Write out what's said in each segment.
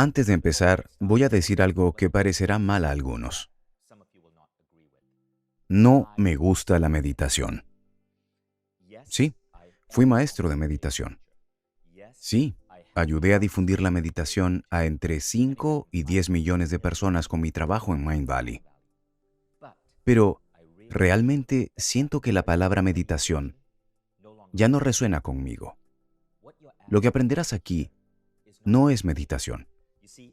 Antes de empezar, voy a decir algo que parecerá mal a algunos. No me gusta la meditación. Sí, fui maestro de meditación. Sí, ayudé a difundir la meditación a entre 5 y 10 millones de personas con mi trabajo en Mind Valley. Pero realmente siento que la palabra meditación ya no resuena conmigo. Lo que aprenderás aquí no es meditación.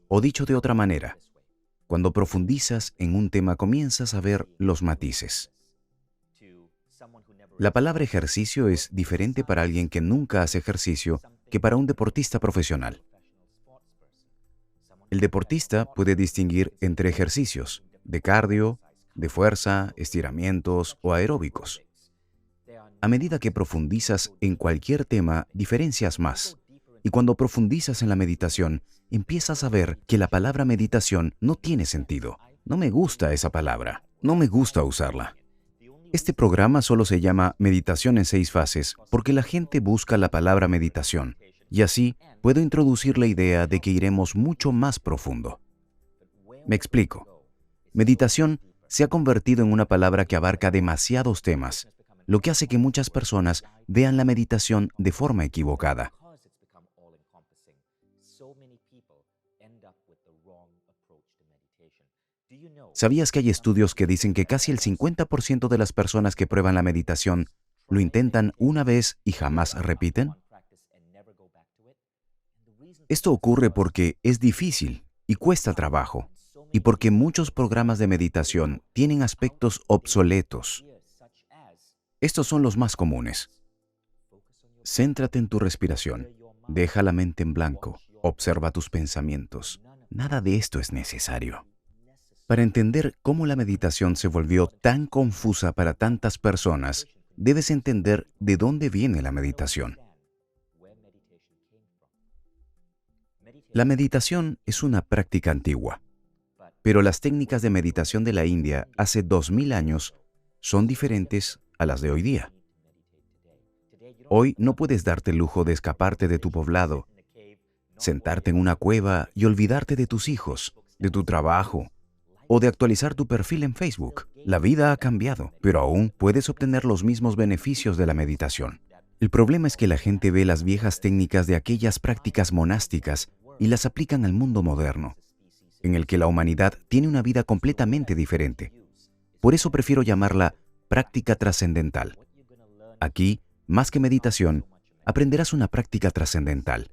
O dicho de otra manera, cuando profundizas en un tema comienzas a ver los matices. La palabra ejercicio es diferente para alguien que nunca hace ejercicio que para un deportista profesional. El deportista puede distinguir entre ejercicios de cardio, de fuerza, estiramientos o aeróbicos. A medida que profundizas en cualquier tema, diferencias más. Y cuando profundizas en la meditación, empiezas a ver que la palabra meditación no tiene sentido. No me gusta esa palabra. No me gusta usarla. Este programa solo se llama Meditación en 6 fases porque la gente busca la palabra meditación. Y así puedo introducir la idea de que iremos mucho más profundo. Me explico. Meditación se ha convertido en una palabra que abarca demasiados temas, lo que hace que muchas personas vean la meditación de forma equivocada. ¿Sabías que hay estudios que dicen que casi el 50% de las personas que prueban la meditación lo intentan una vez y jamás repiten? Esto ocurre porque es difícil y cuesta trabajo, y porque muchos programas de meditación tienen aspectos obsoletos. Estos son los más comunes. Céntrate en tu respiración. Deja la mente en blanco. Observa tus pensamientos. Nada de esto es necesario. Para entender cómo la meditación se volvió tan confusa para tantas personas, debes entender de dónde viene la meditación. La meditación es una práctica antigua, pero las técnicas de meditación de la India hace 2000 años son diferentes a las de hoy día. Hoy no puedes darte el lujo de escaparte de tu poblado, sentarte en una cueva y olvidarte de tus hijos, de tu trabajo, o de actualizar tu perfil en Facebook. La vida ha cambiado, pero aún puedes obtener los mismos beneficios de la meditación. El problema es que la gente ve las viejas técnicas de aquellas prácticas monásticas y las aplican al mundo moderno, en el que la humanidad tiene una vida completamente diferente. Por eso prefiero llamarla práctica trascendental. Aquí, más que meditación, aprenderás una práctica trascendental.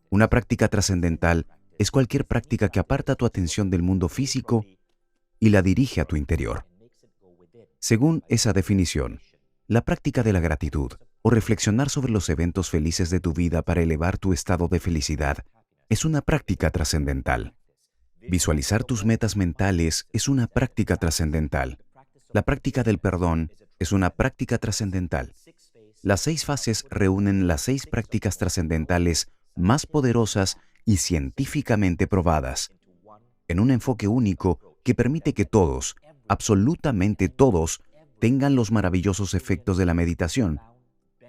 Una práctica trascendental es cualquier práctica que aparta tu atención del mundo físico y la dirige a tu interior. Según esa definición, la práctica de la gratitud o reflexionar sobre los eventos felices de tu vida para elevar tu estado de felicidad es una práctica trascendental. Visualizar tus metas mentales es una práctica trascendental. La práctica del perdón es una práctica trascendental. Las 6 fases reúnen las 6 prácticas trascendentales más poderosas y científicamente probadas, en un enfoque único que permite que todos, absolutamente todos, tengan los maravillosos efectos de la meditación,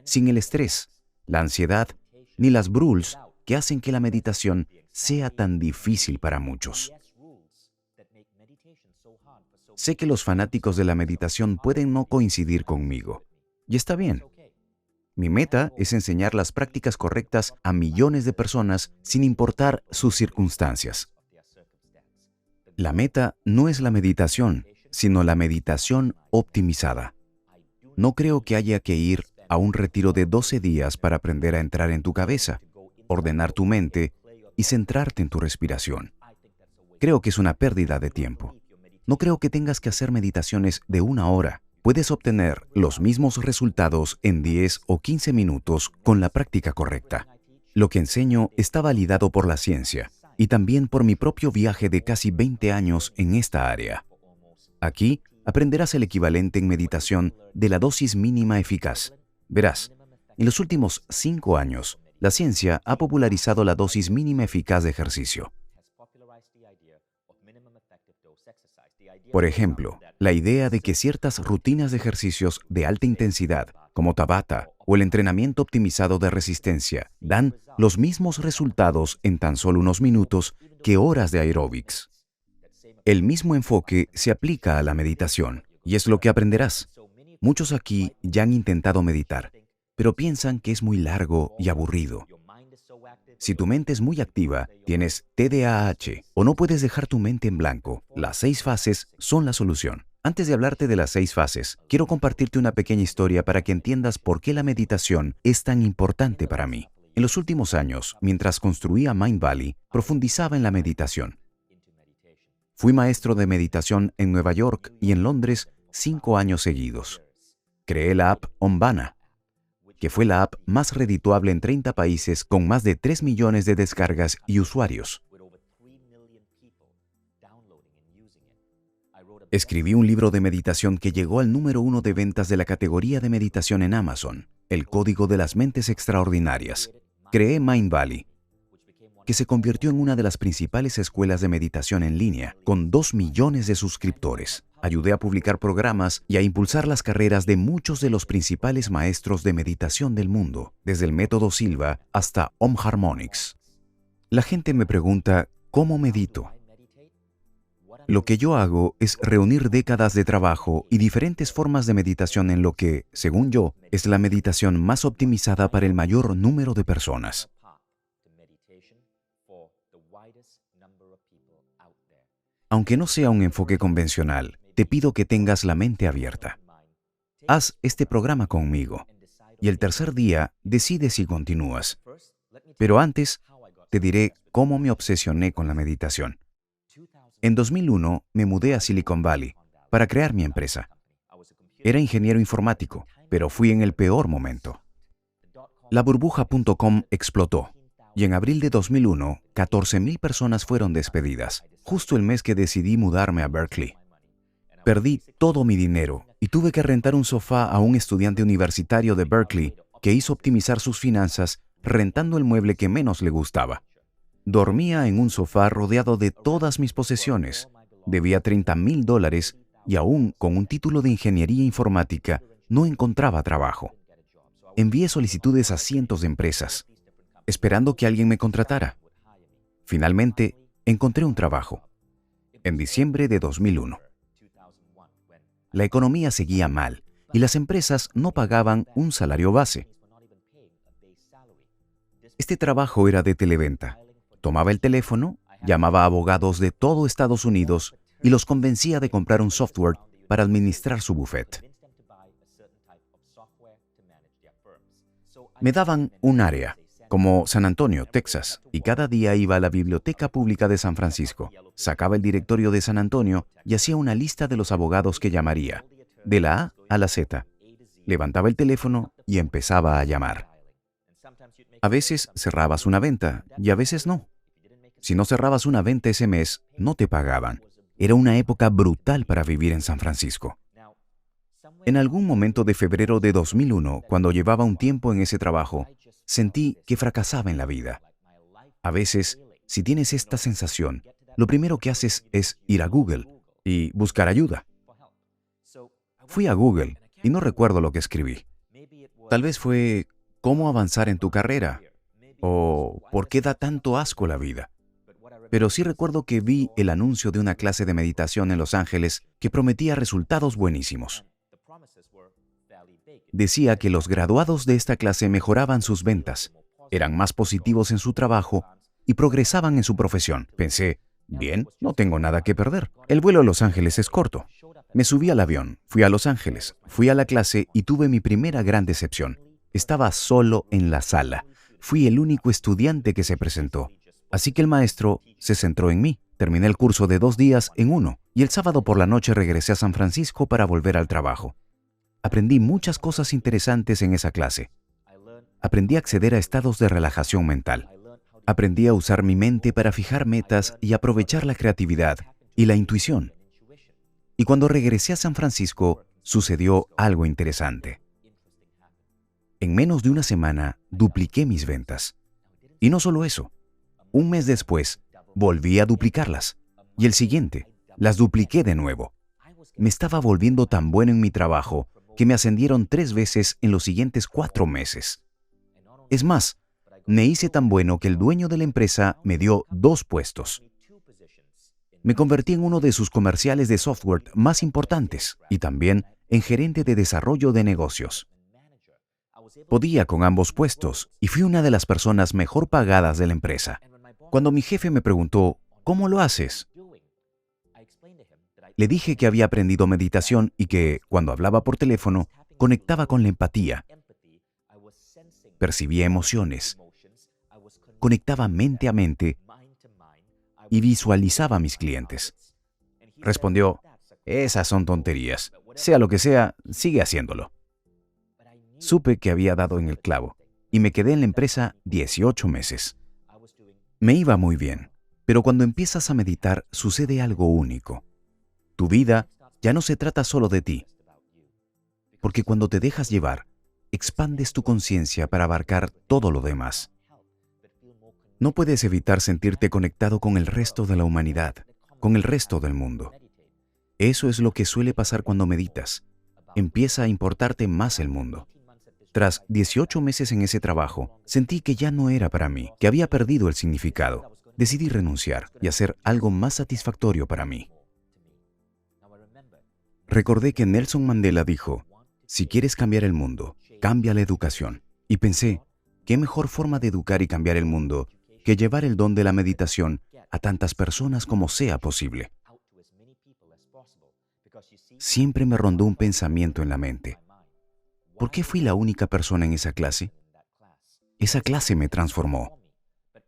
sin el estrés, la ansiedad, ni las bruls que hacen que la meditación sea tan difícil para muchos. Sé que los fanáticos de la meditación pueden no coincidir conmigo, y está bien. Mi meta es enseñar las prácticas correctas a millones de personas sin importar sus circunstancias. La meta no es la meditación, sino la meditación optimizada. No creo que haya que ir a un retiro de 12 días para aprender a entrar en tu cabeza, ordenar tu mente y centrarte en tu respiración. Creo que es una pérdida de tiempo. No creo que tengas que hacer meditaciones de 1 hora. Puedes obtener los mismos resultados en 10 o 15 minutos con la práctica correcta. Lo que enseño está validado por la ciencia y también por mi propio viaje de casi 20 años en esta área. Aquí aprenderás el equivalente en meditación de la dosis mínima eficaz. Verás, en los últimos 5 años, la ciencia ha popularizado la dosis mínima eficaz de ejercicio. Por ejemplo, la idea de que ciertas rutinas de ejercicios de alta intensidad, como Tabata o el entrenamiento optimizado de resistencia, dan los mismos resultados en tan solo unos minutos que horas de aeróbics. El mismo enfoque se aplica a la meditación, y es lo que aprenderás. Muchos aquí ya han intentado meditar, pero piensan que es muy largo y aburrido. Si tu mente es muy activa, tienes TDAH o no puedes dejar tu mente en blanco, las 6 fases son la solución. Antes de hablarte de las 6 fases, quiero compartirte una pequeña historia para que entiendas por qué la meditación es tan importante para mí. En los últimos años, mientras construía Mindvalley, profundizaba en la meditación. Fui maestro de meditación en Nueva York y en Londres 5 años seguidos. Creé la app Omvana, que fue la app más redituable en 30 países con más de 3 millones de descargas y usuarios. Escribí un libro de meditación que llegó al número 1 de ventas de la categoría de meditación en Amazon, El Código de las Mentes Extraordinarias. Creé Mindvalley, que se convirtió en una de las principales escuelas de meditación en línea, con 2 millones de suscriptores. Ayudé a publicar programas y a impulsar las carreras de muchos de los principales maestros de meditación del mundo, desde el método Silva hasta Om Harmonics. La gente me pregunta, ¿cómo medito? Lo que yo hago es reunir décadas de trabajo y diferentes formas de meditación en lo que, según yo, es la meditación más optimizada para el mayor número de personas. Aunque no sea un enfoque convencional, te pido que tengas la mente abierta. Haz este programa conmigo y el tercer día decide si continúas. Pero antes, te diré cómo me obsesioné con la meditación. En 2001 me mudé a Silicon Valley para crear mi empresa. Era ingeniero informático, pero fui en el peor momento. La burbuja.com explotó y en abril de 2001, 14,000 personas fueron despedidas, justo el mes que decidí mudarme a Berkeley. Perdí todo mi dinero y tuve que rentar un sofá a un estudiante universitario de Berkeley que hizo optimizar sus finanzas rentando el mueble que menos le gustaba. Dormía en un sofá rodeado de todas mis posesiones. Debía $30,000 y aún con un título de ingeniería informática no encontraba trabajo. Envié solicitudes a cientos de empresas, esperando que alguien me contratara. Finalmente, encontré un trabajo. En diciembre de 2001. La economía seguía mal y las empresas no pagaban un salario base. Este trabajo era de televenta. Tomaba el teléfono, llamaba a abogados de todo Estados Unidos y los convencía de comprar un software para administrar su bufete. Me daban un área, como San Antonio, Texas, y cada día iba a la Biblioteca Pública de San Francisco, sacaba el directorio de San Antonio y hacía una lista de los abogados que llamaría, de la A a la Z. Levantaba el teléfono y empezaba a llamar. A veces cerrabas una venta y a veces no. Si no cerrabas una venta ese mes, no te pagaban. Era una época brutal para vivir en San Francisco. En algún momento de febrero de 2001, cuando llevaba un tiempo en ese trabajo, sentí que fracasaba en la vida. A veces, si tienes esta sensación, lo primero que haces es ir a Google y buscar ayuda. Fui a Google y no recuerdo lo que escribí. Tal vez fue ¿cómo avanzar en tu carrera? O ¿por qué da tanto asco la vida? Pero sí recuerdo que vi el anuncio de una clase de meditación en Los Ángeles que prometía resultados buenísimos. Decía que los graduados de esta clase mejoraban sus ventas, eran más positivos en su trabajo y progresaban en su profesión. Pensé, bien, no tengo nada que perder. El vuelo a Los Ángeles es corto. Me subí al avión, fui a Los Ángeles, fui a la clase y tuve mi primera gran decepción. Estaba solo en la sala. Fui el único estudiante que se presentó. Así que el maestro se centró en mí. Terminé el curso de 2 días en uno y el sábado por la noche regresé a San Francisco para volver al trabajo. Aprendí muchas cosas interesantes en esa clase. Aprendí a acceder a estados de relajación mental. Aprendí a usar mi mente para fijar metas y aprovechar la creatividad y la intuición. Y cuando regresé a San Francisco, sucedió algo interesante. En menos de una semana, dupliqué mis ventas. Y no solo eso. Un mes después, volví a duplicarlas. Y el siguiente, las dupliqué de nuevo. Me estaba volviendo tan bueno en mi trabajo que me ascendieron 3 veces en los siguientes 4 meses. Es más, me hice tan bueno que el dueño de la empresa me dio 2 puestos. Me convertí en uno de sus comerciales de software más importantes y también en gerente de desarrollo de negocios. Podía con ambos puestos y fui una de las personas mejor pagadas de la empresa. Cuando mi jefe me preguntó, ¿cómo lo haces?, le dije que había aprendido meditación y que, cuando hablaba por teléfono, conectaba con la empatía. Percibía emociones, conectaba mente a mente y visualizaba a mis clientes. Respondió, esas son tonterías. Sea lo que sea, sigue haciéndolo. Supe que había dado en el clavo y me quedé en la empresa 18 meses. Me iba muy bien, pero cuando empiezas a meditar sucede algo único. Tu vida ya no se trata solo de ti, porque cuando te dejas llevar, expandes tu conciencia para abarcar todo lo demás. No puedes evitar sentirte conectado con el resto de la humanidad, con el resto del mundo. Eso es lo que suele pasar cuando meditas. Empieza a importarte más el mundo. Tras 18 meses en ese trabajo, sentí que ya no era para mí, que había perdido el significado. Decidí renunciar y hacer algo más satisfactorio para mí. Recordé que Nelson Mandela dijo, si quieres cambiar el mundo, cambia la educación. Y pensé, ¿qué mejor forma de educar y cambiar el mundo que llevar el don de la meditación a tantas personas como sea posible? Siempre me rondó un pensamiento en la mente. ¿Por qué fui la única persona en esa clase? Esa clase me transformó.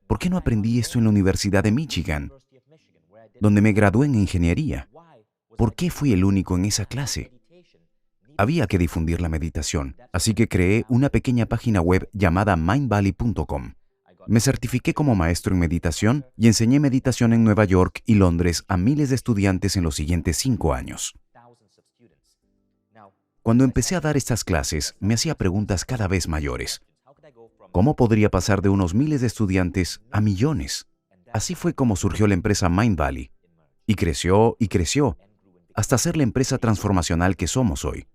¿Por qué no aprendí esto en la Universidad de Michigan, donde me gradué en ingeniería? ¿Por qué fui el único en esa clase? Había que difundir la meditación, así que creé una pequeña página web llamada mindvalley.com. Me certifiqué como maestro en meditación y enseñé meditación en Nueva York y Londres a miles de estudiantes en los siguientes 5 años. Cuando empecé a dar estas clases, me hacía preguntas cada vez mayores. ¿Cómo podría pasar de unos miles de estudiantes a millones? Así fue como surgió la empresa Mindvalley. Y creció, hasta ser la empresa transformacional que somos hoy.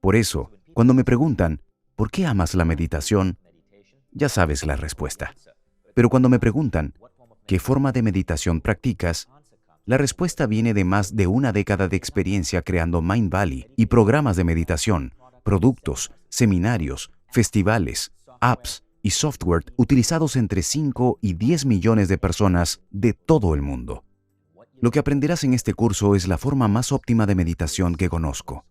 Por eso, cuando me preguntan, ¿por qué amas la meditación?, ya sabes la respuesta. Pero cuando me preguntan, ¿qué forma de meditación practicas?, la respuesta viene de más de una década de experiencia creando Mindvalley y programas de meditación, productos, seminarios, festivales, apps y software utilizados entre 5 y 10 millones de personas de todo el mundo. Lo que aprenderás en este curso es la forma más óptima de meditación que conozco.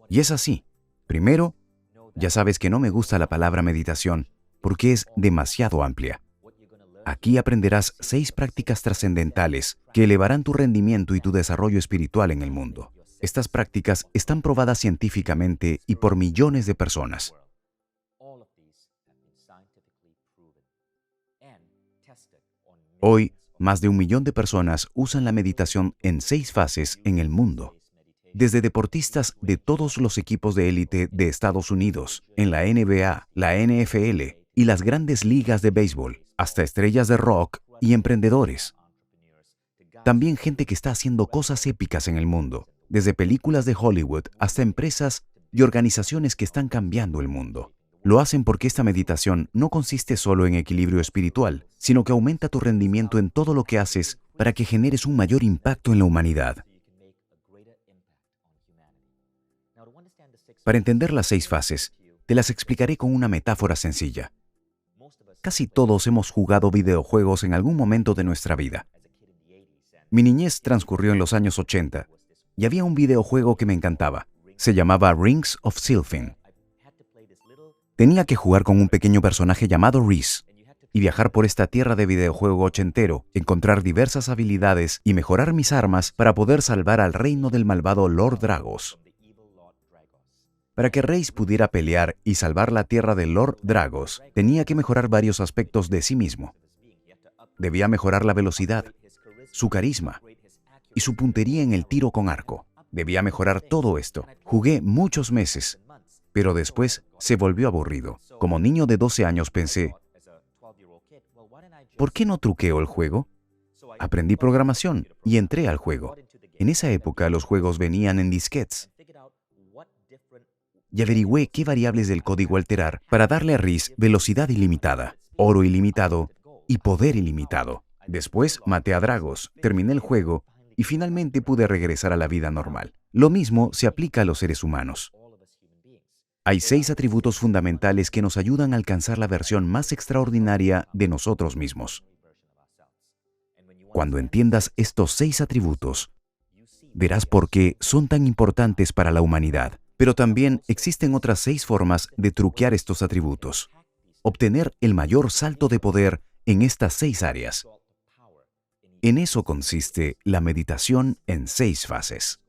Y es así. Primero, ya sabes que no me gusta la palabra meditación porque es demasiado amplia. Aquí aprenderás 6 prácticas trascendentales que elevarán tu rendimiento y tu desarrollo espiritual en el mundo. Estas prácticas están probadas científicamente y por millones de personas. Hoy, más de 1 millón de personas usan la meditación en 6 fases en el mundo. Desde deportistas de todos los equipos de élite de Estados Unidos, en la NBA, la NFL y las grandes ligas de béisbol, hasta estrellas de rock y emprendedores. También gente que está haciendo cosas épicas en el mundo, desde películas de Hollywood hasta empresas y organizaciones que están cambiando el mundo. Lo hacen porque esta meditación no consiste solo en equilibrio espiritual, sino que aumenta tu rendimiento en todo lo que haces para que generes un mayor impacto en la humanidad. Para entender las 6 fases, te las explicaré con una metáfora sencilla. Casi todos hemos jugado videojuegos en algún momento de nuestra vida. Mi niñez transcurrió en los años 80 y había un videojuego que me encantaba. Se llamaba Rings of Sylphine. Tenía que jugar con un pequeño personaje llamado Rhys y viajar por esta tierra de videojuego ochentero, encontrar diversas habilidades y mejorar mis armas para poder salvar al reino del malvado Lord Dragos. Para que Rhys pudiera pelear y salvar la tierra de Lord Dragos, tenía que mejorar varios aspectos de sí mismo. Debía mejorar la velocidad, su carisma y su puntería en el tiro con arco. Debía mejorar todo esto. Jugué muchos meses, pero después se volvió aburrido. Como niño de 12 años pensé, ¿por qué no truqueo el juego? Aprendí programación y entré al juego. En esa época los juegos venían en disquetes y averigüé qué variables del código alterar para darle a Riz velocidad ilimitada, oro ilimitado y poder ilimitado. Después maté a Dragos, terminé el juego y finalmente pude regresar a la vida normal. Lo mismo se aplica a los seres humanos. Hay 6 atributos fundamentales que nos ayudan a alcanzar la versión más extraordinaria de nosotros mismos. Cuando entiendas estos 6 atributos, verás por qué son tan importantes para la humanidad. Pero también existen otras 6 formas de truquear estos atributos. Obtener el mayor salto de poder en estas 6 áreas. En eso consiste la meditación en 6 fases.